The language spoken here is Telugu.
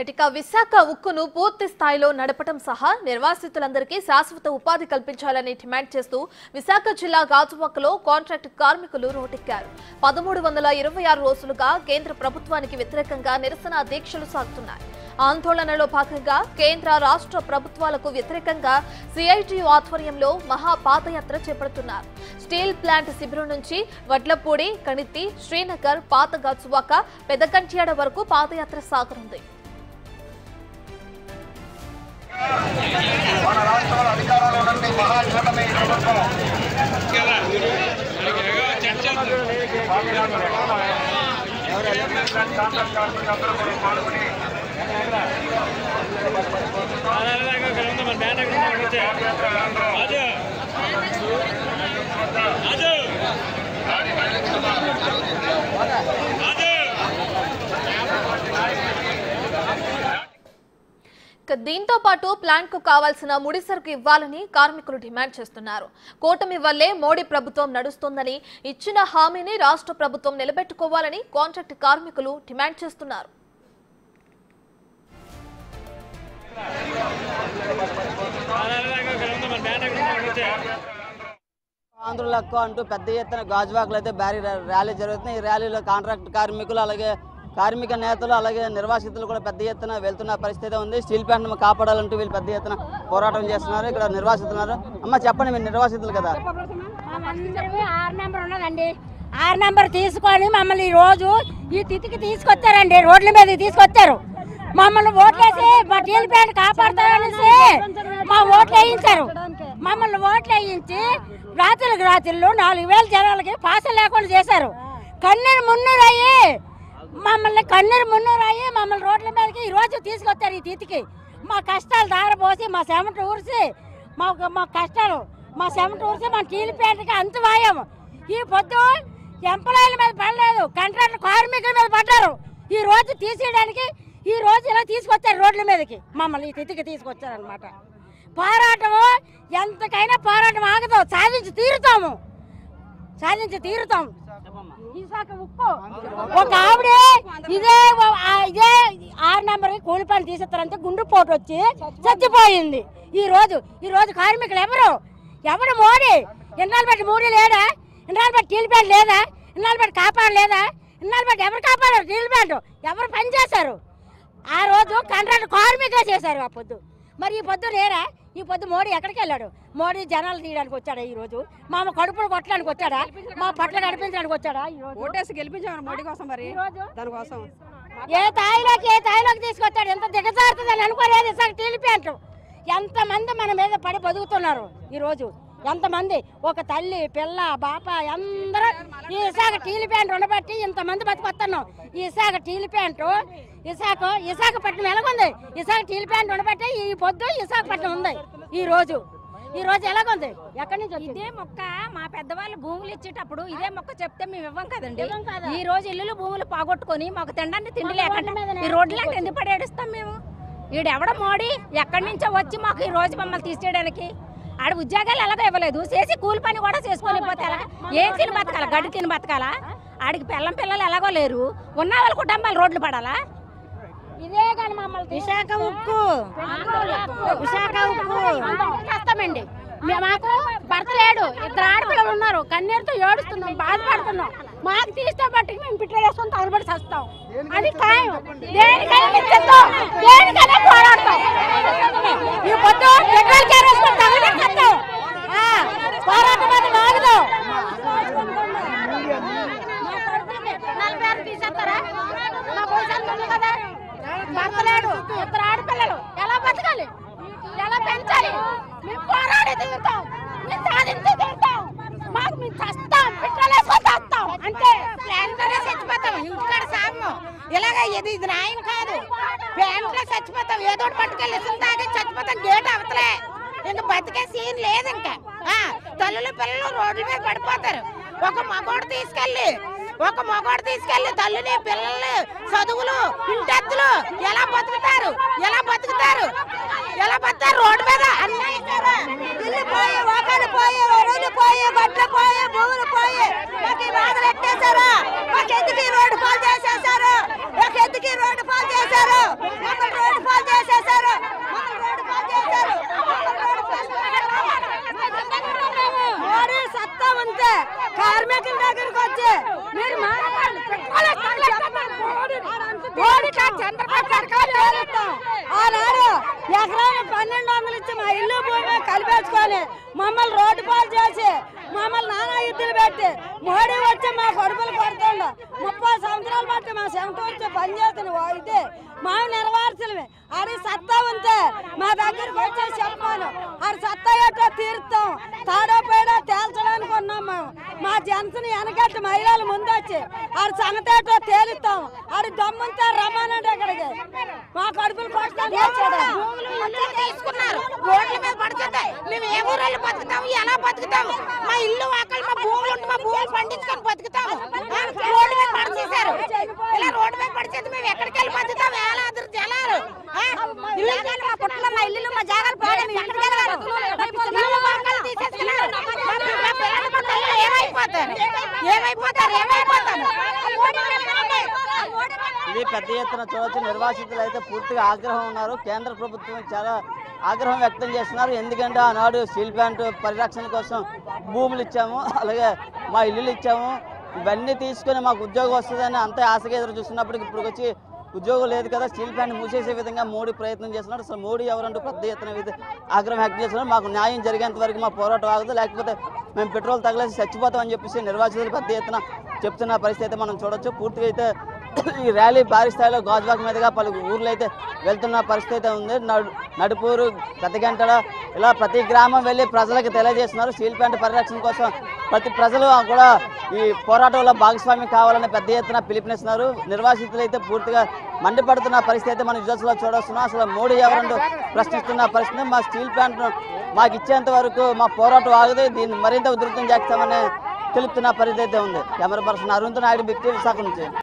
ఇక విశాఖ ఉక్కును పూర్తి స్థాయిలో నడపడం సహా నిర్వాసితులందరికీ శాశ్వత ఉపాధి కల్పించాలని డిమాండ్ చేస్తూ విశాఖ జిల్లా గాజువాకలో కాంట్రాక్ట్ కార్మికులు రోడ్డెక్కారు. 1326 రోజులుగా కేంద్ర ప్రభుత్వానికి వ్యతిరేకంగా నిరసన దీక్షలు సాగుతున్నాయి. ఆందోళనలో భాగంగా కేంద్ర రాష్ట్ర ప్రభుత్వాలకు వ్యతిరేకంగా సిఐటియు ఆధ్వర్యంలో మహాపాదయాత్ర చేపడుతున్నారు. స్టీల్ ప్లాంట్ శిబిరం నుంచి వడ్లపూడి, కణితి, శ్రీనగర్, పాత గాజువాక, పెదకంట్యాడ వరకు పాదయాత్ర సాగనుంది. మన రాష్ట్రంలో అధికారంలో నుండి మహాకూటమి ప్రభుత్వం దీంతో పాటు ప్లాంట్ కు కావాల్సిన ముడిసరుకు ఇవ్వాలని కార్మికులు డిమాండ్ చేస్తున్నారు. కూటమి వల్లే మోడీ ప్రభుత్వం నడుస్తోందని, ఇచ్చిన హామీని రాష్ట్ర ప్రభుత్వం నిలబెట్టుకోవాలని కాంట్రాక్ట్ కార్మికులు డిమాండ్ చేస్తున్నారు. ఆంధ్రుల హక్కు అంటూ పెద్ద ఎత్తున గాజువాకలో అయితే భారీ ర్యాలీ జరుగుతుంది. ఈ ర్యాలీలో కాంట్రాక్ట్ కార్మికులు, అలాగే కార్మిక నేతలు, అలాగే నిర్వాసితులు కూడా పెద్ద ఎత్తున వెళ్తున్న పరిస్థితి ఉంది. స్టీల్ ప్లాంట్ కాపాడాలంటూ వీళ్ళు పెద్ద ఎత్తున పోరాటం చేస్తున్నారు. ఇక్కడ నిర్వాసితున్నారు. అమ్మ చెప్పండి, మీరు నిర్వాసితులు కదా? 6 నెంబర్ ఉన్నదండి. 6 నెంబర్ తీసుకొని మమ్మల్ని ఈ రోజు ఈ తిథికి తీసుకొచ్చారండి. రోడ్ల మీద తీసుకొచ్చారు. మమ్మల్ని ఓట్లేసి మా స్టీల్ ప్లాంట్ కాపాడుతారనేసి మా ఓట్లు వేయించారు. మమ్మల్ని ఓట్లు వేయించి రాత్రులకు రాత్రులు 4000 జనాలకి పాసలు లేకుండా చేశారు. కన్నీరు మున్నూరయ్యి మమ్మల్ని రోడ్ల మీదకి ఈ రోజు తీసుకొచ్చారు. ఈ తిథికి మా కష్టాలు దారపోసి, మా చెమట ఊరిసి, మా కష్టాలు మా చెమట ఊరిసి మా స్టీల్ ప్లాంట్కి అంత వాయాము. ఈ పొద్దు ఎంప్లాయీల మీద పడలేదు, కాంట్రాక్ట్ కార్మికుల మీద పడ్డారు. ఈ రోజు తీసేయడానికి ఈ రోజు ఇలా తీసుకొచ్చారు రోడ్ల మీదకి. మమ్మల్ని ఈ తిథికి తీసుకొచ్చారనమాట. పోరాటము ఎంతకైనా పోరాటం ఆగదు. సాధించి తీరుతాము. విశాఖ ఉక్కు ఒక ఆవిడ ఇదే 6 నెంబర్ కూలి పని తీసేస్తారంటే గుండు పోటు వచ్చి చచ్చిపోయింది. ఈ రోజు కార్మికులు ఎవరు మోడీ ఇన్నాళ్ళు బట్టి మోడీ లేడా? ఇన్నాళ్ళు బట్టి స్టీల్ ప్లాంట్ లేదా? ఇన్నాళ్ళు బట్టి కాపాడలేదా? ఇన్నాళ్ళు బట్టి ఎవరు కాపాడారు? స్టీల్ ప్లాంట్ ఎవరు పని చేశారు? ఆ రోజు కాంట్రాక్ట్ కార్మికులు చేశారు. ఆ పొద్దు మరి ఈ పొద్దు లేరా? ఈ పొద్దు మోడీ ఎక్కడికి వెళ్ళాడు? మోడీ జనాలు తీయడానికి వచ్చాడా? ఈ రోజు మా కడుపులు కొట్టడానికి వచ్చాడా? మా పట్ల నడిపించడానికి వచ్చాడా? ఓటేసి గెలిపించారు మోడీ కోసం. మరి దానికోసం ఏ తాయిలోకి తీసుకొచ్చాడు? ఎంత దిగజారుతుందని అనుకోలేదు. స్టీల్ ప్లాంట్ ఎంతమంది మన మీద పడి బతుకుతున్నారు. ఈ రోజు ఎంతమంది, ఒక తల్లి, పిల్ల, బాప అందరూ ఈ విశాఖ స్టీల్ ప్లాంట్ ఉండబట్టి ఇంతమంది బతుకొస్తున్నాం. ఈ విశాఖ స్టీల్ ప్లాంట్ విశాఖపట్నం ఎలాగుంది? విశాఖ స్టీల్ ప్లాంట్ ఉండబట్టి ఈ పొద్దు విశాఖపట్నం ఉంది. ఈ రోజు ఎలాగుంది? ఎక్కడి నుంచి ఇదే మొక్క మా పెద్దవాళ్ళు భూములు ఇచ్చేటప్పుడు ఇదే మొక్క చెప్తే మేము ఇవ్వం కదండి. ఈ రోజు ఇల్లు భూములు పోగొట్టుకొని మాకు తినడానికి తిండి లేకుండా ఈ రోడ్లంటే ఎందుకు పడేడుస్తాం మేము? ఈడెవడ మోడీ ఎక్కడి నుంచో వచ్చి మాకు ఈ రోజు మమ్మల్ని తీసేయడానికి ఆడ ఉద్యోగాలు ఎలాగో ఇవ్వలేదు. చేసి కూలి పని కూడా చేసుకొని పోతే ఎలాగా? ఏం తిని బతకాలా? గడ్డి తిని బతకాలా? ఆడికి పిల్లలు ఎలాగో లేరు. ఉన్న వాళ్ళ కుటుంబాలు రోడ్లు పడాలా? ఇదే కానీ మమ్మల్ని విశాఖ ఉక్కు చేస్తామండి. మాకు భర్త లేడు, 2 ఆడపిల్లలు ఉన్నారు. కన్నీరుతో ఏడుస్తున్నాం, బాధపడుతున్నాం. మాకు తీస్తే బట్టి మేము పిట్టలు వేసుకొని తగలబడి చేస్తాం. అది ఖాయం. దేనికైనా పోరాడతాం. ఈ పొద్దు పెట్రోల్ కేరేసుకొని తగలబడి చేస్తాం. పోరాటం అది కాదు. 40 తీసేస్తారా? మాకు కదా భర్త లేడు, 2 ఆడపిల్లలు. ఎలా బతకాలి? ఎలా పెంచాలి? మేము పోరాడి తీరుతాం, మేము సాధించి తీరుతాం. మాకు మేము చస్తాం, పిట్టలేసుకొని చస్తాం. అంటే ప్లాంట్లోనే చచ్చిపోతాం. ఇంటికాడ సాము ఇలాగ ఇది న్యాయం కాదు. ప్లాంట్లో చచ్చిపోతాం. ఏదో పట్టుకెళ్ళి తాగి చచ్చిపోతాం. గేట్ అవతలే ఇంకా బతికే సీన్ లేదు. ఇంకా తల్లులు పిల్లలు రోడ్ల మీద పడిపోతారు. ఒక మగోడు తీసుకెళ్ళి తల్లిని పిల్లల్ని చదువులు ఇంటెత్తులు ఎలా బతుకుతారు? రోడ్డు మీద ఇల్లు పోయి, ఒకళ్ళు పోయి, ఒరులు పోయి, గొడ్లు పోయి, భూములు పోయి మాకు బాధలు ఎట్టేశారు. మాకెందుకు ఈ రోడ్డు పాలు చేసేసారు? మాకెందుకు ఈ రోడ్డు పాలు చేశారు? మమ్మల్ని ఆనాడు ఎకరాలు 1200 ఇచ్చి మా ఇల్లు భూమి కలిపేసుకొని మమ్మల్ని రోడ్డు పాలు చేసి మమ్మల్ని నానా యుద్ధులు పెట్టి మోడీ వచ్చి మా కడుపులు కొడుతుండ 30 సంవత్సరాలు బట్టి మా చెమట వచ్చి పనిచేస్తున్న అయితే మా నెరవేర్చలమే అది సత్తా ఉంటే మా దగ్గరికి వచ్చి చెప్పాను అది సత్తా ఎట్టో తీరుతాం తాడో పేడో తేల్చడానికి ఉన్నాం మేము మా జనతని వెనకట్టి మహిళలు ముందొచ్చి అది సంగతేటో తేలుస్తాం అది దమ్ముంటే రమ్మనండి అక్కడికి మా కడుపులు కొట్టుకొని తీసుకున్నారు రోడ్ల మీద పడుతుంటాయి మేము ఏ ఊళ్ళో బతుకుతాము ఎలా బతుకుతాము మా ఇల్లు వాకలు మా భూములు ఉంటే మా భూములు పండించుకొని బతుకుతాము రోడ్డు మీద పడిచేశారు ఇలా రోడ్డు మీద పడిచేది మేము ఎక్కడికి వెళ్ళి బతుకుతాం వేలాదురు జలాలు మా పుట్టలో మా ఇల్లు మా జాగాలు పోయి మేము ఎక్కడికి వెళ్ళాలి తీసేస్తున్నారు ఏమైపోతారు ఇది పెద్ద ఎత్తున చూడవచ్చు. నిర్వాసితులు అయితే పూర్తిగా ఆగ్రహం ఉన్నారు. కేంద్ర ప్రభుత్వం చాలా ఆగ్రహం వ్యక్తం చేస్తున్నారు. ఎందుకంటే ఆనాడు స్టీల్ ప్లాంట్ పరిరక్షణ కోసం భూములు ఇచ్చాము, అలాగే మా ఇల్లులు ఇచ్చాము, ఇవన్నీ తీసుకొని మాకు ఉద్యోగం వస్తుందని అంతే ఆశగా ఎదురు చూస్తున్నప్పటికి ఇప్పుడు వచ్చి ఉద్యోగం లేదు కదా, స్టీల్ ప్లాంట్ మూసేసే విధంగా మోడీ ప్రయత్నం చేస్తున్నారు. అసలు మోడీ ఎవరంటూ పెద్ద ఎత్తున ఆగ్రహం వ్యక్తం చేస్తున్నారు. మాకు న్యాయం జరిగేంత వరకు మా పోరాటం ఆగదు, లేకపోతే మేము పెట్రోల్ తగిలేసి చచ్చిపోతామని చెప్పేసి నిర్వాసితులు పెద్ద ఎత్తున చెప్తున్న పరిస్థితి అయితే మనం చూడొచ్చు. పూర్తిగా అయితే ఈ ర్యాలీ భారీ స్థాయిలో గాజువాక మీదుగా పలు ఊర్లు అయితే వెళ్తున్న పరిస్థితి అయితే ఉంది. నడుపూరు, పెద్దగంటల ఇలా ప్రతి గ్రామం వెళ్ళి ప్రజలకు తెలియజేస్తున్నారు. స్టీల్ ప్లాంట్ పరిరక్షణ కోసం ప్రతి ప్రజలు కూడా ఈ పోరాటంలో భాగస్వామ్యం కావాలని పెద్ద ఎత్తున పిలుపునిస్తున్నారు. నిర్వాసితులు అయితే పూర్తిగా మండిపడుతున్న పరిస్థితి అయితే మనం విజువల్స్లో చూడొస్తున్నాం. అసలు మోడీ ఎవరంటూ ప్రశ్నిస్తున్న పరిస్థితి. మా స్టీల్ ప్లాంట్ మాకు ఇచ్చేంత వరకు మా పోరాటం ఆగదు, దీన్ని మరింత ఉధృతం చేస్తామని తెలుపుతున్న పరిస్థితి అయితే ఉంది. Camera person Arun Naidu, big TV Visakha నుంచి.